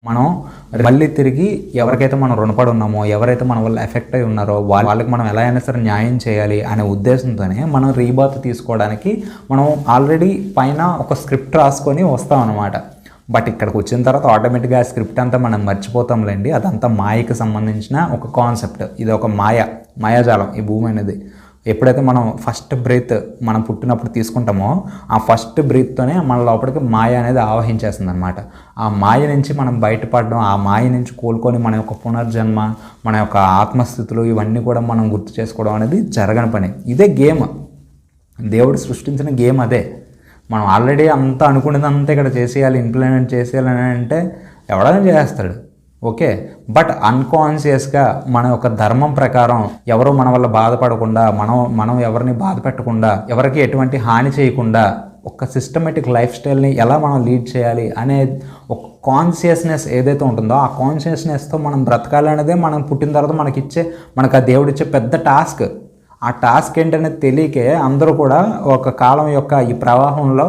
మనం మళ్ళీ తిరిగి ఎవరికైతే మనం రుణపడి ఉన్నామో, ఎవరైతే మన వల్ల ఎఫెక్ట్ అయి ఉన్నారో వాళ్ళకి మనం ఎలా అయినా సరే న్యాయం చేయాలి అనే ఉద్దేశంతోనే మనం రీబాత్ తీసుకోవడానికి మనం ఆల్రెడీ పైన ఒక స్క్రిప్ట్ రాసుకొని వస్తాం అనమాట. బట్ ఇక్కడికి వచ్చిన తర్వాత ఆటోమేటిక్గా ఆ స్క్రిప్ట్ అంతా మనం మర్చిపోతాంలేండి. అదంతా మాయకి సంబంధించిన ఒక కాన్సెప్ట్. ఇది ఒక మాయాజాలం ఈ భూమి అనేది. ఎప్పుడైతే మనం ఫస్ట్ బ్రీత్ మనం పుట్టినప్పుడు తీసుకుంటామో ఆ ఫస్ట్ బ్రీత్తోనే మన లోపలికి మాయ అనేది ఆవహించేస్తుంది అనమాట. ఆ మాయ నుంచి మనం బయటపడడం, ఆ మాయ నుంచి కోలుకొని మన యొక్క పునర్జన్మ, మన యొక్క ఆత్మస్థితులు ఇవన్నీ కూడా మనం గుర్తు చేసుకోవడం అనేది జరగని పని. ఇదే గేమ్, దేవుడు సృష్టించిన గేమ్ అదే. మనం ఆల్రెడీ అంతా అనుకునేదంతా ఇక్కడ చేసేయాలి, ఇంప్లిమెంట్ చేసేయాలి అని అంటే ఎవడైనా చేస్తాడు, ఓకే. బట్ అన్కాన్షియస్గా మన యొక్క ధర్మం ప్రకారం ఎవరు మన వల్ల బాధపడకుండా, మనం ఎవరిని బాధ పెట్టకుండా, ఎవరికి ఎటువంటి హాని చేయకుండా ఒక సిస్టమేటిక్ లైఫ్ స్టైల్ని ఎలా మనం లీడ్ చేయాలి అనే ఒక కాన్షియస్నెస్ ఏదైతే ఉంటుందో ఆ కాన్షియస్నెస్తో మనం బ్రతకాలనేదే మనం పుట్టిన తర్వాత మనకు ఆ దేవుడిచ్చే పెద్ద టాస్క్. ఆ టాస్క్ ఏంటనేది తెలియకే అందరూ కూడా ఒక కాలం యొక్క ఈ ప్రవాహంలో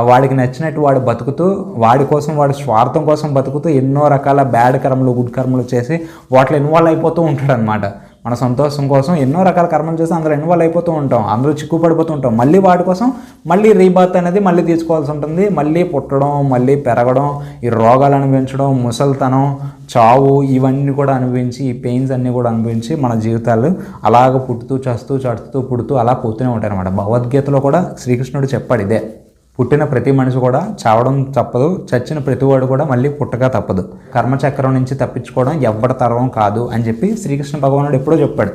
వాడికి నచ్చినట్టు వాడు బతుకుతూ, వాడి కోసం వాడి స్వార్థం కోసం బతుకుతూ ఎన్నో రకాల బ్యాడ్ కర్మలు, గుడ్ కర్మలు చేసి వాటిలో ఇన్వాల్వ్ అయిపోతూ ఉంటాడు అనమాట. మన సంతోషం కోసం ఎన్నో రకాల కర్మలు చేసి అందులో ఇన్వాల్వ్ అయిపోతూ ఉంటాం, అందులో చిక్కుపడిపోతూ ఉంటాం. మళ్ళీ వాడి కోసం మళ్ళీ రీబాత్ అనేది మళ్ళీ తీసుకోవాల్సి ఉంటుంది. మళ్ళీ పుట్టడం, మళ్ళీ పెరగడం, ఈ రోగాలు అనుభవించడం, ముసలితనం, చావు, ఇవన్నీ కూడా అనుభవించి, ఈ పెయిన్స్ అన్నీ కూడా అనుభవించి మన జీవితాలు అలాగ పుట్టుతూ చస్తూ చడుతూ పుడుతూ అలా పోతూనే ఉంటాయి అనమాట. భగవద్గీతలో కూడా శ్రీకృష్ణుడు చెప్పాడు ఇదే. పుట్టిన ప్రతి మనిషి కూడా చావడం తప్పదు, చచ్చిన ప్రతివాడు కూడా మళ్ళీ పుట్టక తప్పదు. కర్మచక్రం నుంచి తప్పించుకోవడం ఎవ్వడి తరం కాదు అని చెప్పి శ్రీకృష్ణ భగవానుడు ఎప్పుడో చెప్పాడు.